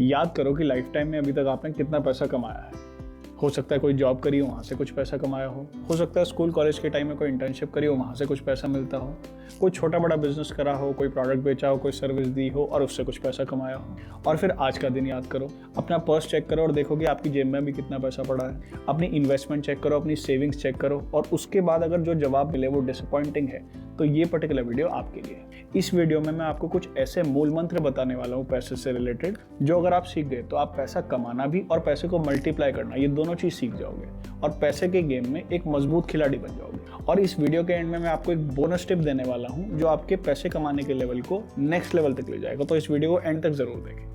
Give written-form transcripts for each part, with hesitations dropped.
याद करो कि लाइफ टाइम में अभी तक आपने कितना पैसा कमाया है। हो सकता है कोई जॉब करी हो, वहाँ से कुछ पैसा कमाया हो सकता है स्कूल कॉलेज के टाइम में कोई इंटर्नशिप करी हो, वहाँ से कुछ पैसा मिलता हो, कोई छोटा बड़ा बिजनेस करा हो, कोई प्रोडक्ट बेचा हो, कोई सर्विस दी हो और उससे कुछ पैसा कमाया हो। और फिर आज का दिन याद करो, अपना पर्स चेक करो और देखो कि आपकी जेब में भी कितना पैसा पड़ा है। अपनी इन्वेस्टमेंट चेक करो, अपनी सेविंग्स चेक करो और उसके बाद अगर जो जवाब मिले वो डिसअपॉइंटिंग है तो ये पर्टिकुलर वीडियो आपके लिए। इस वीडियो में मैं आपको कुछ ऐसे मूल मंत्र बताने वाला हूँ पैसे से रिलेटेड, जो अगर आप सीख गए तो आप पैसा कमाना भी और पैसे को मल्टीप्लाई करना, ये दोनों चीज सीख जाओगे और पैसे के गेम में एक मजबूत खिलाड़ी बन जाओगे। और इस वीडियो के एंड में मैं आपको एक बोनस टिप देने वाला हूँ जो आपके पैसे कमाने के लेवल को नेक्स्ट लेवल तक ले जाएगा। तो इस वीडियो को एंड तक जरूर देखें।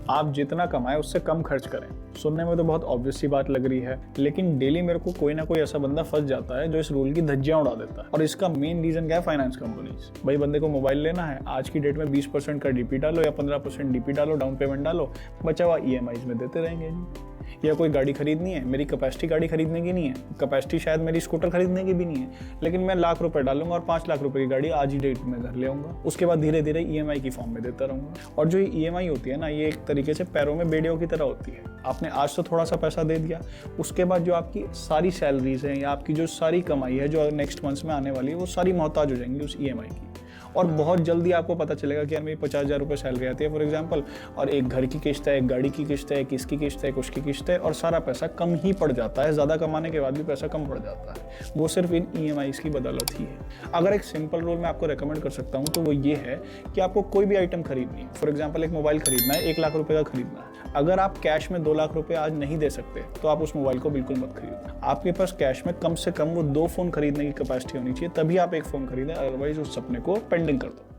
आप जितना कमाएं उससे कम खर्च करें। सुनने में तो बहुत ऑब्वियस सी बात लग रही है, लेकिन डेली मेरे को कोई ना कोई ऐसा बंदा फंस जाता है जो इस रूल की धज्जियां उड़ा देता है। और इसका मेन रीजन क्या है? Finance companies. भाई बंदे को मोबाइल लेना है, आज की डेट में 20% का डीपी डालो या 15% डीपी डालो, डाउन पेमेंट डालो, बचा हुआ ईएमआईज में देते रहेंगे जी। या कोई गाड़ी खरीदनी है, मेरी कैपेसिटी गाड़ी खरीदने की नहीं है, कैपेसिटी शायद मेरी स्कूटर खरीदने की भी नहीं है, लेकिन मैं लाख रुपए डालूंगा और 5 लाख रुपए की गाड़ी आज ही डेट में घर ले आऊंगा। उसके बाद धीरे धीरे ईएमआई की फॉर्म में देता रहूंगा। और जो ईएमआई होती है ना, ये एक तरीके से पैरों में बेड़ियों की तरह होती है। आपने आज तो थोड़ा सा पैसा दे दिया, उसके बाद जो आपकी सारी सैलरीज हैं या आपकी जो सारी कमाई है जो नेक्स्ट मंथ में आने वाली है, वो सारी मोहताज हो जाएंगी उस ईएमआई की। और बहुत जल्दी आपको पता चलेगा कि यार मेरी 50,000 रुपये सैलरी आती है फॉर एग्जांपल, और एक घर की किस्त है, एक गाड़ी की किस्त है, किसकी किस्त है, कुछ की किस्त है, और सारा पैसा कम ही पड़ जाता है। ज़्यादा कमाने के बाद भी पैसा कम पड़ जाता है। वो सिर्फ इन ईएमआईज़ की बदौलत ही है। अगर एक सिंपल रूल मैं आपको रेकमेंड कर सकता हूँ तो वो ये है कि आपको कोई भी आइटम खरीदनी है, फॉर एग्जाम्पल एक मोबाइल खरीदना है, 1 लाख रुपये का खरीदना है। अगर आप कैश में 2 लाख रुपये आज नहीं दे सकते तो आप उस मोबाइल को बिल्कुल मत खरीदना। आपके पास कैश में कम से कम वो 2 फ़ोन खरीदने की कैपेसिटी होनी चाहिए, तभी आप एक फ़ोन खरीदें, अदरवाइज उस सपने को पेंडिंग कर दो।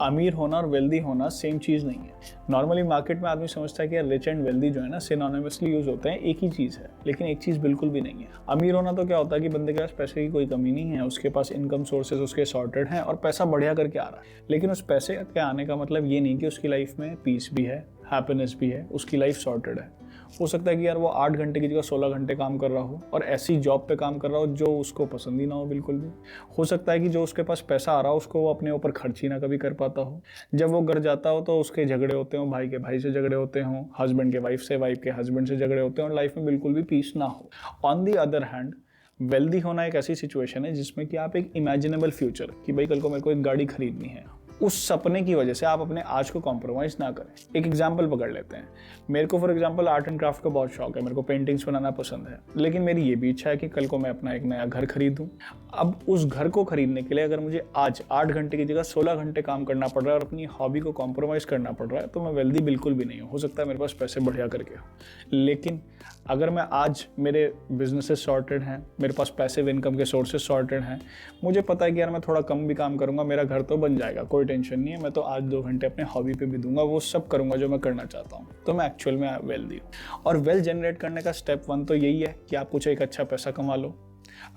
अमीर होना और वेल्दी होना सेम चीज़ नहीं है। नॉर्मली मार्केट में आदमी समझता है कि रिच एंड वेल्दी जो है ना सिनोनिमसली यूज होते हैं, एक ही चीज़ है, लेकिन एक चीज़ बिल्कुल भी नहीं है। अमीर होना तो क्या होता है कि बंदे के पास पैसे की कोई कमी नहीं है, उसके पास इनकम सोर्सेज उसके सॉर्टेड हैं और पैसा बढ़िया करके आ रहा है। लेकिन उस पैसे के आने का मतलब ये नहीं कि उसकी लाइफ में पीस भी है, हैप्पीनेस भी है, उसकी लाइफ सॉर्टेड है। हो सकता है कि यार वो 8 घंटे की जगह 16 घंटे काम कर रहा हो और ऐसी जॉब पे काम कर रहा हो जो उसको पसंद ही ना हो बिल्कुल भी। हो सकता है कि जो उसके पास पैसा आ रहा हो उसको वो अपने ऊपर खर्च ही ना कभी कर पाता हो। जब वो घर जाता हो तो उसके झगड़े होते हो, भाई के भाई से झगड़े होते हों, हस्बैंड के वाइफ से, वाइफ के हस्बैंड से झगड़े होते हैं और लाइफ में बिल्कुल भी पीस ना हो। On the other hand wealthy होना एक ऐसी सिचुएशन है जिसमें कि आप एक इमेजिनेबल फ्यूचर, कि भाई कल को मेरे को एक गाड़ी खरीदनी है, उस सपने की वजह से आप अपने आज को कॉम्प्रोमाइज़ ना करें। एक एग्जाम्पल पकड़ लेते हैं। मेरे को for example art and craft का बहुत शौक है, मेरे को पेंटिंग्स बनाना पसंद है, लेकिन मेरी ये भी इच्छा है कि कल को मैं अपना एक नया घर खरीदूं। अब उस घर को खरीदने के लिए अगर मुझे आज 8 घंटे की जगह 16 घंटे काम करना पड़ रहा है और अपनी हॉबी को कॉम्प्रोमाइज़ करना पड़ रहा है, तो मैं वेल्दी बिल्कुल भी नहीं हूँ। हो सकता है मेरे पास पैसे बढ़िया करके हो, लेकिन अगर मैं आज मेरे बिजनेसेस सॉर्टेड हैं, मेरे पास पैसिव इनकम के सोर्सेज सॉर्टेड हैं, मुझे पता है कि यार मैं थोड़ा कम भी काम करूंगा, मेरा घर तो बन जाएगा, कोई टेंशन नहीं है, मैं तो आज 2 घंटे अपने हॉबी पे भी दूंगा, वो सब करूंगा जो मैं करना चाहता हूँ, तो मैं एक्चुअल में वेल्दी हूँ। और वेल्थ जनरेट करने का स्टेप 1 तो यही है कि आप कुछ एक अच्छा पैसा कमा लो।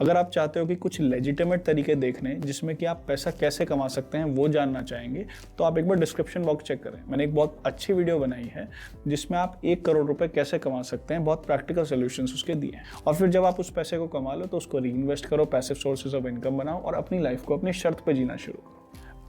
अगर आप चाहते हो कि कुछ लेजिटिमेट तरीके देखने जिसमें कि आप पैसा कैसे कमा सकते हैं वो जानना चाहेंगे, तो आप एक बार डिस्क्रिप्शन बॉक्स चेक करें। मैंने एक बहुत अच्छी वीडियो बनाई है जिसमें आप 1 करोड़ रुपए कैसे कमा सकते हैं, बहुत प्रैक्टिकल सॉल्यूशंस उसके दिए हैं। और फिर जब आप उस पैसे को कमा लो तो उसको री इन्वेस्ट करो, पैसिव सोर्सेज ऑफ इनकम बनाओ और अपनी लाइफ को अपनी शर्त पर जीना शुरू करो।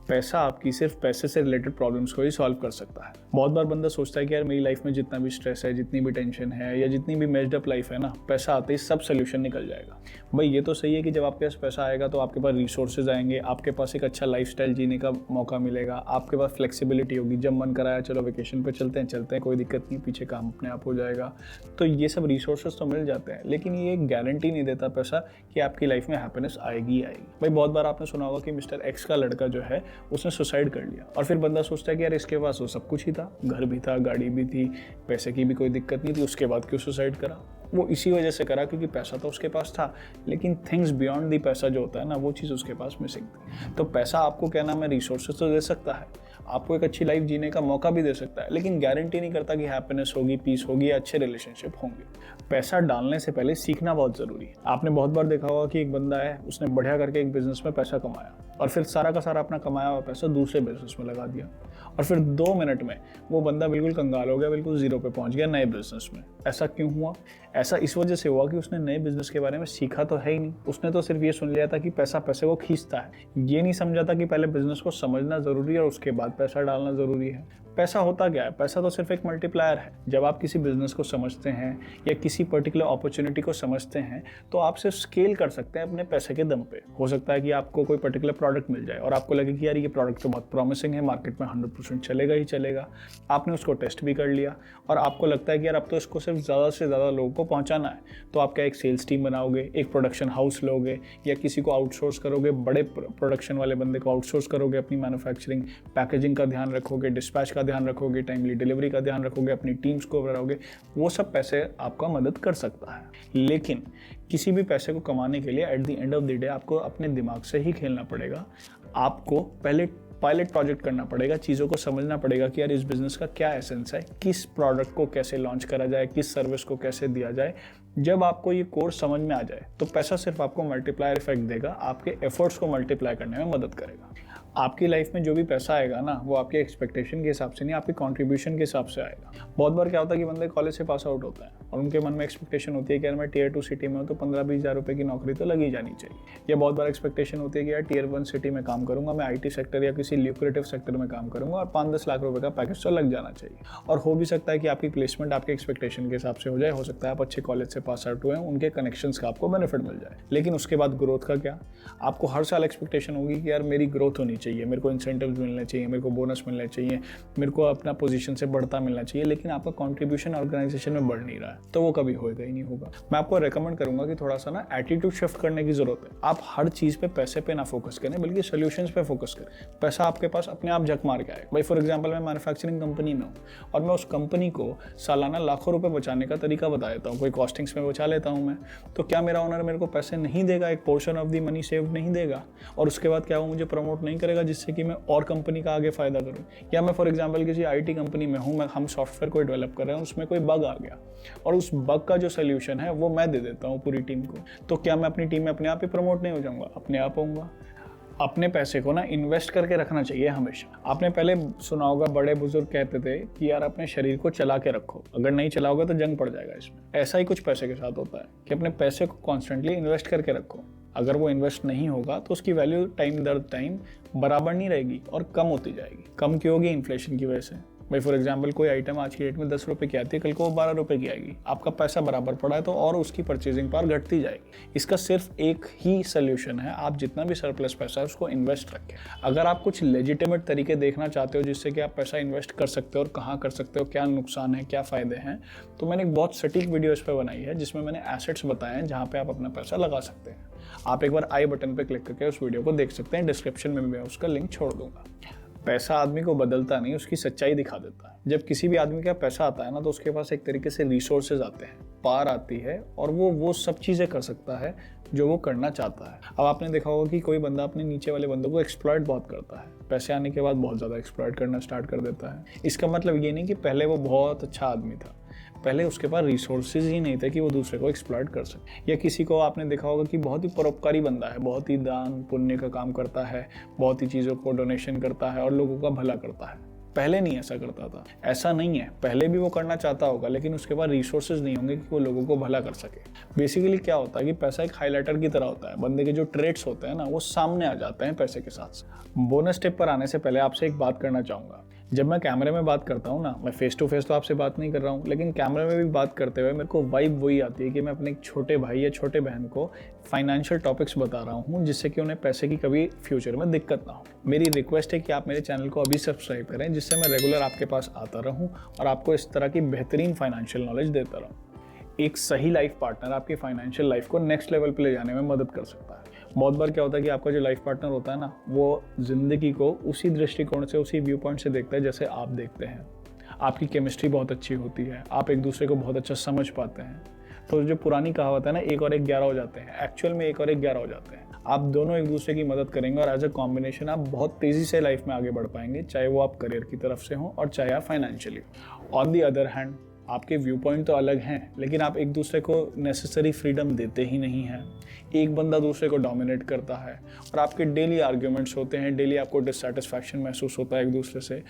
पैसा आपकी सिर्फ पैसे से रिलेटेड प्रॉब्लम्स को ही सॉल्व कर सकता है। बहुत बार बंदा सोचता है कि यार मेरी लाइफ में जितना भी स्ट्रेस है, जितनी भी टेंशन है या जितनी भी मेस्ड अप लाइफ है ना, पैसा आते ही सब सोल्यूशन निकल जाएगा। भाई ये तो सही है कि जब आपके पास पैसा आएगा तो आपके पास रिसोर्सेज आएंगे, आपके पास एक अच्छा लाइफस्टाइल जीने का मौका मिलेगा, आपके पास फ्लेक्सिबिलिटी होगी, जब मन कराया चलो वेकेशन पे चलते हैं, कोई दिक्कत नहीं, पीछे काम अपने आप हो जाएगा। तो ये सब रिसोर्सेज तो मिल जाते हैं, लेकिन ये एक गारंटी नहीं देता पैसा कि आपकी लाइफ में हैप्पीनेस आएगी ही आएगी। भाई बहुत बार आपने सुना होगा कि मिस्टर एक्स का लड़का जो है उसने सुसाइड कर लिया और फिर बंदा सोचता है कि यार इसके पास वो सब कुछ ही था, घर भी था, गाड़ी भी थी, पैसे की भी कोई दिक्कत नहीं थी, उसके बाद क्यों सुसाइड करा? वो इसी वजह से करा क्योंकि पैसा तो उसके पास था, लेकिन थिंग्स बियॉन्ड दी पैसा जो होता है ना, वो चीज़ उसके पास मिसिंग थी। तो पैसा आपको क्या नाम है, रिसोर्सेज तो दे सकता है, आपको एक अच्छी लाइफ जीने का मौका भी दे सकता है, लेकिन गारंटी नहीं करता कि हैप्पीनेस होगी, पीस होगी या अच्छे रिलेशनशिप होंगे। पैसा डालने से पहले सीखना बहुत ज़रूरी है। आपने बहुत बार देखा होगा कि एक बंदा है, उसने बढ़िया करके एक बिजनेस में पैसा कमाया और फिर सारा का सारा अपना कमाया हुआ पैसा दूसरे बिजनेस में लगा दिया और फिर 2 मिनट में वो बंदा बिल्कुल कंगाल हो गया, बिल्कुल जीरो पे पहुंच गया नए बिजनेस में। ऐसा क्यों हुआ? ऐसा इस वजह से हुआ कि उसने नए बिजनेस के बारे में सीखा तो है ही नहीं। उसने तो सिर्फ ये सुन लिया था कि पैसा पैसे को खींचता है, ये नहीं समझा था कि पहले बिजनेस को समझना जरूरी है और उसके बाद पैसा डालना जरूरी है। पैसा होता क्या है? पैसा तो सिर्फ एक मल्टीप्लायर है। जब आप किसी बिजनेस को समझते हैं या किसी पर्टिकुलर अपॉर्चुनिटी को समझते हैं तो आप सिर्फ स्केल कर सकते हैं अपने पैसे के दम पे। हो सकता है कि आपको कोई पर्टिकुलर प्रोडक्ट मिल जाए और आपको लगे कि यार ये प्रोडक्ट तो बहुत प्रॉमिसिंग है, मार्केट में 100% चलेगा ही चलेगा। आपने उसको टेस्ट भी कर लिया और आपको लगता है कि यार अब तो इसको सिर्फ ज़्यादा से ज़्यादा लोगों को पहुँचाना है। तो आप क्या एक सेल्स टीम बनाओगे, एक प्रोडक्शन हाउस लोगे या किसी को आउटसोर्स करोगे, बड़े प्रोडक्शन वाले बंदे को आउटसोर्स करोगे, अपनी मैन्युफैक्चरिंग पैकेजिंग का ध्यान रखोगे, डिस्पैच का ध्यान रखोगे, टाइमली डिलीवरी का ध्यान रखोगे, अपनी टीम्स को बढ़ाओगे। वो सब पैसे आपका मदद कर सकता है। लेकिन किसी भी पैसे को कमाने के लिए at the end of the day आपको अपने दिमाग से ही खेलना पड़ेगा। आपको पहले पायलट प्रोजेक्ट करना पड़ेगा, चीज़ों को समझना पड़ेगा कि यार इस बिज़नेस का क्या एसेंस है, किस प्रोडक्ट को कैसे लॉन्च करा जाए, किस सर्विस को कैसे दिया जाए। जब आपको ये कोर्स समझ में आ जाए तो पैसा सिर्फ आपको मल्टीप्लायर इफेक्ट देगा, आपके एफर्ट्स को मल्टीप्लाई करने में मदद करेगा। आपकी लाइफ में जो भी पैसा आएगा ना, वो आपके एक्सपेक्टेशन के हिसाब से नहीं, आपके कंट्रीब्यूशन के हिसाब से आएगा। बहुत बार क्या होता है कि बंदे कॉलेज से पास आउट होता है और उनके मन में एक्सपेक्टेशन होती है कि यार मैं टियर 2 सिटी में हूँ तो 15-20 हज़ार रुपये की नौकरी तो लगी जानी चाहिए। या बहुत बार एक्सपेक्टेशन होती है कि यार टियर 1 सिटी में काम करूँगा, मैं IT सेक्टर या किसी ल्यूक्रेटिव सेक्टर में काम करूँगा और 5-10 लाख रुपये का पैकेज तो लग जाना चाहिए। और हो भी सकता है कि आपकी प्लेसमेंट आपके एक्सपेक्टेशन के हिसाब से हो जाए। हो सकता है आप अच्छे कॉलेज से पास आउट हुए हैं, उनके कनेक्शंस का आपको बेनिफिट मिल जाए। लेकिन उसके बाद ग्रोथ का क्या? आपको हर साल एक्सपेक्टेशन होगी कि यार मेरी ग्रोथ होनी चाहिए, मेरे को इंसेंटिव मिलने चाहिए, मेरे को बोनस मिलने चाहिए, मेरे को अपना पोजीशन से बढ़ता मिलना चाहिए। लेकिन आपका कंट्रीब्यूशन ऑर्गेनाइजेशन में बढ़ नहीं रहा है तो वो कभी होएगा ही नहीं होगा। मैं आपको रेकमेंड करूंगा कि थोड़ा सा ना एटीट्यूड शिफ्ट करने की जरूरत है। आप हर चीज पे पैसे पे ना फोकस करें, बल्कि सोल्यूशंस पे फोकस करें। पैसा आपके पास अपने आप झक मार के आएगा। भाई फॉर एग्जांपल मैं मैन्युफैक्चरिंग कंपनी में हूँ और मैं उस कंपनी को सालाना लाखों रुपए बचाने का तरीका बता देता हूँ, कोई कॉस्टिंग्स में बचा लेता हूँ मैं, तो क्या मेरा ओनर मेरे को पैसे नहीं देगा, एक portion of the money save नहीं देगा? और उसके बाद क्या वो मुझे प्रमोट नहीं करेगा जिससे कि मैं और कंपनी का आगे फायदा करूं? या मैं फॉर एग्जांपल किसी IT कंपनी में हूं, हम सॉफ्टवेयर को डेवलप कर रहे हैं, उसमें कोई बग आ गया और उस बग का जो सोल्यूशन है वो मैं दे देता हूं पूरी टीम को, तो क्या मैं अपनी टीम में अपने आप ही प्रमोट नहीं हो जाऊंगा? अपने आप होऊंगा। अपने पैसे को ना इन्वेस्ट करके रखना चाहिए हमेशा। आपने पहले सुना होगा, बड़े बुजुर्ग कहते थे कि यार अपने शरीर को चला के रखो, अगर नहीं चलाओगे तो जंग पड़ जाएगा इसमें। ऐसा ही कुछ पैसे के साथ होता है कि अपने पैसे को कॉन्स्टेंटली इन्वेस्ट करके रखो। अगर वो इन्वेस्ट नहीं होगा तो उसकी वैल्यू टाइम दर टाइम बराबर नहीं रहेगी और कम होती जाएगी। कम क्यों होगी? इन्फ्लेशन की वजह से। भाई फॉर एग्जांपल कोई आइटम आज की डेट में 10 रुपये की आती है, कल को वो 12 रुपये की आएगी। आपका पैसा बराबर पड़ा है तो और उसकी परचेजिंग पावर घटती जाएगी। इसका सिर्फ एक ही सोल्यूशन है, आप जितना भी सरप्लस पैसा है उसको इन्वेस्ट रखें। अगर आप कुछ लेजिटिमेट तरीके देखना चाहते हो जिससे कि आप पैसा इन्वेस्ट कर सकते हो और कहाँ कर सकते हो, क्या नुकसान है, क्या फ़ायदे हैं, तो मैंने एक बहुत सटीक वीडियो इस पर बनाई है जिसमें मैंने एसेट्स बताए हैं जहाँ पर आप अपना पैसा लगा सकते हैं। आप एक बार आई बटन पर क्लिक करके उस वीडियो को देख सकते हैं, डिस्क्रिप्शन में मैं उसका लिंक छोड़ दूंगा। पैसा आदमी को बदलता नहीं, उसकी सच्चाई दिखा देता है। जब किसी भी आदमी का पैसा आता है ना तो उसके पास एक तरीके से रिसोर्सेज आते हैं, पावर आती है और वो सब चीज़ें कर सकता है जो वो करना चाहता है। अब आपने देखा होगा कि कोई बंदा अपने नीचे वाले बंदों को एक्सप्लॉइट बहुत करता है, पैसे आने के बाद बहुत ज़्यादा एक्सप्लॉइट करना स्टार्ट कर देता है। इसका मतलब ये नहीं कि पहले वो बहुत अच्छा आदमी था, पहले उसके पास रिसोर्सेज ही नहीं थे कि वो दूसरे को एक्सप्लॉइट कर सके। या किसी को आपने देखा होगा कि बहुत ही परोपकारी बंदा है, बहुत ही दान पुण्य का काम करता है, बहुत ही चीज़ों को डोनेशन करता है और लोगों का भला करता है। पहले नहीं ऐसा करता था, ऐसा नहीं है, पहले भी वो करना चाहता होगा लेकिन उसके पास रिसोर्सेज नहीं होंगे कि वो लोगों को भला कर सके। बेसिकली क्या होता है कि पैसा एक हाईलाइटर की तरह होता है, बंदे के जो ट्रेड्स होते हैं ना वो सामने आ जाते हैं पैसे के साथ। बोनस टिप पर आने से पहले आपसे एक बात करना चाहूँगा। जब मैं कैमरे में बात करता हूँ ना, मैं फेस टू फेस तो आपसे बात नहीं कर रहा हूँ, लेकिन कैमरे में भी बात करते हुए मेरे को वाइब वही आती है कि मैं अपने एक छोटे भाई या छोटे बहन को फाइनेंशियल टॉपिक्स बता रहा हूँ जिससे कि उन्हें पैसे की कभी फ्यूचर में दिक्कत ना हो। मेरी रिक्वेस्ट है कि आप मेरे चैनल को अभी सब्सक्राइब करें जिससे मैं रेगुलर आपके पास आता रहूँ और आपको इस तरह की बेहतरीन फाइनेंशियल नॉलेज देता रहूँ। एक सही लाइफ पार्टनर आपकी फाइनेंशियल लाइफ को नेक्स्ट लेवल पे ले जाने में मदद कर सकता है। बहुत बार क्या होता है कि आपका जो लाइफ पार्टनर होता है ना, वो ज़िंदगी को उसी दृष्टिकोण से, उसी व्यू पॉइंट से देखता है जैसे आप देखते हैं। आपकी केमिस्ट्री बहुत अच्छी होती है, आप एक दूसरे को बहुत अच्छा समझ पाते हैं। तो जो पुरानी कहावत है ना, 1 और 1 11 हो जाते हैं, एक्चुअल में 1 और 1 11 हो जाते हैं। आप दोनों एक दूसरे की मदद करेंगे और एज अ कॉम्बिनेशन आप बहुत तेज़ी से लाइफ में आगे बढ़ पाएंगे, चाहे वो आप करियर की तरफ से हो और चाहे आप financially. On the other hand आपके व्यू पॉइंट तो अलग हैं लेकिन आप एक दूसरे को नेसेसरी फ्रीडम देते ही नहीं हैं। एक बंदा दूसरे को डोमिनेट करता है और आपके डेली आर्ग्यूमेंट्स होते हैं, डेली आपको डिससैटिस्फैक्शन महसूस होता है एक दूसरे से,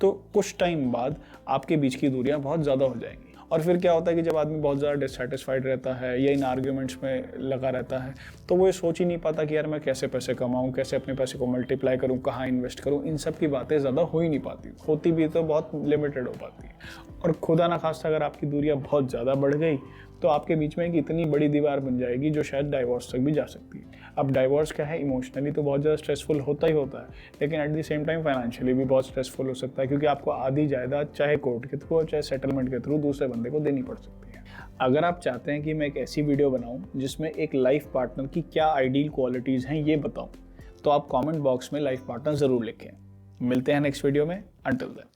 तो कुछ टाइम बाद आपके बीच की दूरियां बहुत ज़्यादा हो जाएंगी और फिर क्या होता है कि जब आदमी बहुत ज़्यादा डिससेटिस्फाइड रहता है या इन आर्ग्यूमेंट्स में लगा रहता है, तो वो ये सोच ही नहीं पाता कि यार मैं कैसे पैसे कमाऊँ, कैसे अपने पैसे को मल्टीप्लाई करूँ, कहाँ इन्वेस्ट करूँ। इन सब की बातें ज़्यादा हो ही नहीं पाती, होती भी तो बहुत लिमिटेड हो पाती है। और खुदा ना खास्ता अगर आपकी दूरियाँ बहुत ज़्यादा बढ़ गई तो आपके बीच में एक इतनी बड़ी दीवार बन जाएगी जो शायद डाइवोर्स तक भी जा सकती है। अब डाइवोर्स क्या है, इमोशनली तो बहुत ज़्यादा स्ट्रेसफुल होता ही होता है, लेकिन at the same time financially भी बहुत स्ट्रेसफुल हो सकता है, क्योंकि आपको आधी जायदाद चाहे कोर्ट के थ्रू और चाहे सेटलमेंट के थ्रू दूसरे बंदे को देनी पड़ सकती है। अगर आप चाहते हैं कि मैं एक ऐसी वीडियो बनाऊं जिसमें एक लाइफ पार्टनर की क्या आइडियल क्वालिटीज़ हैं ये बताऊं, तो आप कमेंट बॉक्स में लाइफ पार्टनर ज़रूर लिखें। मिलते हैं नेक्स्ट वीडियो में, अंटिल देन।